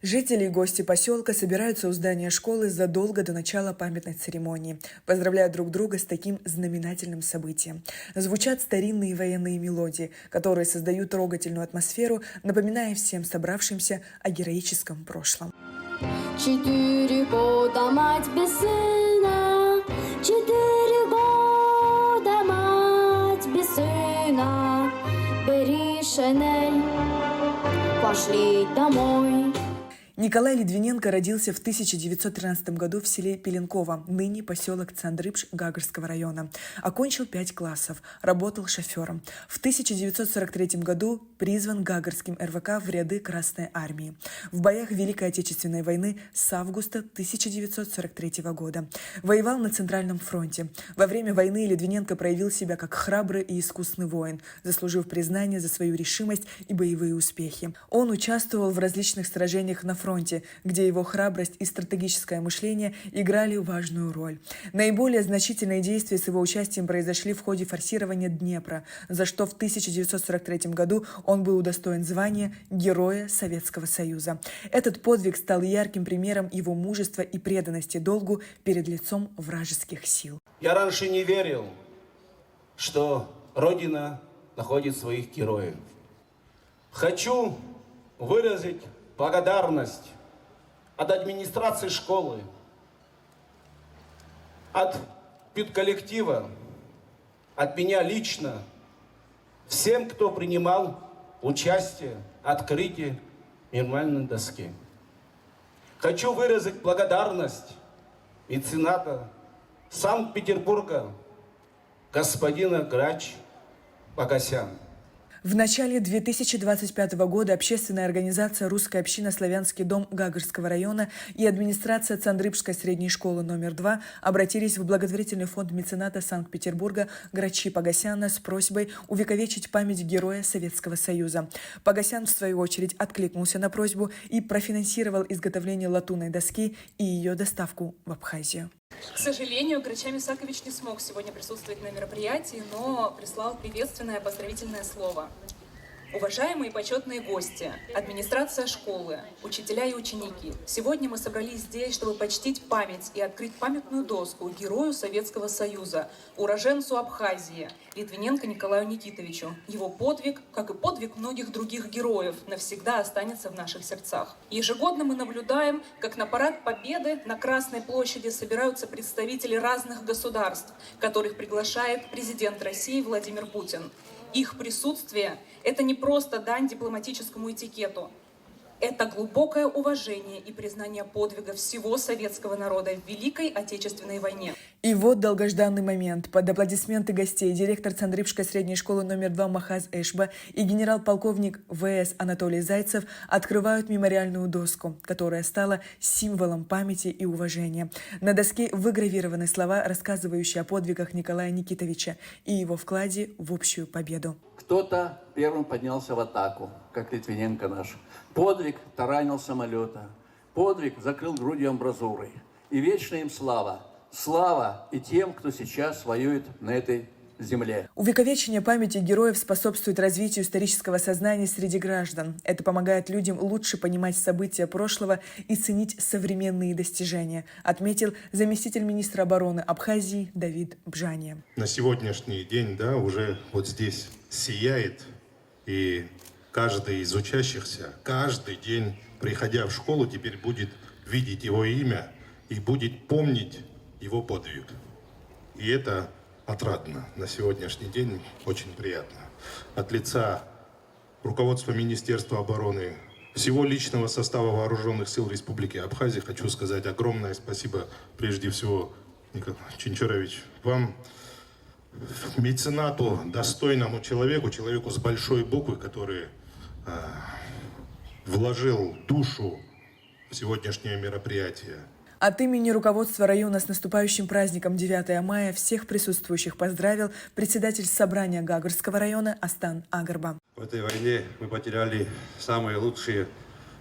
Жители и гости поселка собираются у здания школы задолго до начала памятной церемонии. Поздравляют друг друга с таким знаменательным событием. Звучат старинные военные мелодии, которые создают трогательную атмосферу, напоминая всем собравшимся о героическом прошлом. 4 года мать без сына, 4 года мать без сына, бери шинель, пошли домой. Николай Литвиненко родился в 1913 году в селе Пеленково, ныне поселок Цандрыпш Гагарского района. Окончил 5 классов, работал шофером. В 1943 году призван Гагарским РВК в ряды Красной армии. В боях Великой Отечественной войны с августа 1943 года. Воевал на Центральном фронте. Во время войны Литвиненко проявил себя как храбрый и искусный воин, заслужив признание за свою решимость и боевые успехи. Он участвовал в различных сражениях на фронте, где его храбрость и стратегическое мышление играли важную роль. Наиболее значительные действия с его участием произошли в ходе форсирования Днепра, за что в 1943 году он был удостоен звания Героя Советского Союза. Этот подвиг стал ярким примером его мужества и преданности долгу перед лицом вражеских сил. Я раньше не верил, что Родина находит своих героев. Хочу выразить благодарность от администрации школы, от педколлектива, от меня лично, всем, кто принимал участие в открытии мемориальной доски. Хочу выразить благодарность мецената Санкт-Петербурга господина Грач Погосян. В начале 2025 года общественная организация «Русская община Славянский дом» Гагарского района и администрация Цандрыпшской средней школы номер 2 обратились в благотворительный фонд мецената Санкт-Петербурга Грачи Погосяна с просьбой увековечить память Героя Советского Союза. Погосян, в свою очередь, откликнулся на просьбу и профинансировал изготовление латунной доски и ее доставку в Абхазию. К сожалению, Грача Мисакович не смог сегодня присутствовать на мероприятии, но прислал приветственное поздравительное слово. Уважаемые и почетные гости, администрация школы, учителя и ученики, сегодня мы собрались здесь, чтобы почтить память и открыть памятную доску Герою Советского Союза, уроженцу Абхазии, Литвиненко Николаю Никитовичу. Его подвиг, как и подвиг многих других героев, навсегда останется в наших сердцах. Ежегодно мы наблюдаем, как на парад Победы на Красной площади собираются представители разных государств, которых приглашает президент России Владимир Путин. Их присутствие – это не просто дань дипломатическому этикету. Это глубокое уважение и признание подвига всего советского народа в Великой Отечественной войне. И вот долгожданный момент. Под аплодисменты гостей директор Цандрыпшской средней школы номер 2 Махаз Эшба и генерал-полковник ВС Анатолий Зайцев открывают мемориальную доску, которая стала символом памяти и уважения. На доске выгравированы слова, рассказывающие о подвигах Николая Никитовича и его вкладе в общую победу. Кто-то первым поднялся в атаку, как Литвиненко наш. Подвиг таранил самолета. Подвиг закрыл грудью амбразурой. И вечная им слава. Слава и тем, кто сейчас воюет на этой земле. Увековечение памяти героев способствует развитию исторического сознания среди граждан. Это помогает людям лучше понимать события прошлого и ценить современные достижения, отметил заместитель министра обороны Абхазии Давид Бжания. На сегодняшний день, уже вот здесь сияет, и каждый из учащихся, каждый день, приходя в школу, теперь будет видеть его имя и будет помнить его подвиг. И это отрадно. На сегодняшний день очень приятно. От лица руководства Министерства обороны, всего личного состава Вооруженных сил Республики Абхазия хочу сказать огромное спасибо, прежде всего, Николай Чинчарович, вам, меценату, достойному человеку с большой буквы, который вложил душу в сегодняшнее мероприятие. От имени руководства района с наступающим праздником 9 мая всех присутствующих поздравил председатель собрания Гагарского района Астан Агарба. В этой войне мы потеряли самые лучшие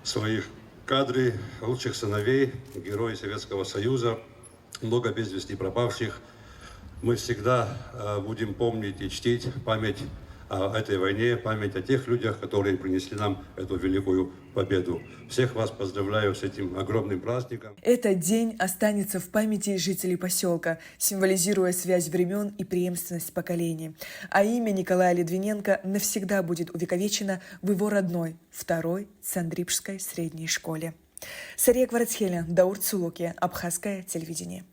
своих кадры, лучших сыновей, герои Советского Союза, много без вести пропавших. Мы всегда будем помнить и чтить память этой войне, память о тех людях, которые принесли нам эту великую победу. Всех вас поздравляю с этим огромным праздником. Этот день останется в памяти жителей поселка, символизируя связь времен и преемственность поколений. А имя Николая Литвиненко навсегда будет увековечено в его родной, второй Цандрипшской средней школе. Сария Кварцхеля, Даур Цулуки, Абхазское телевидение.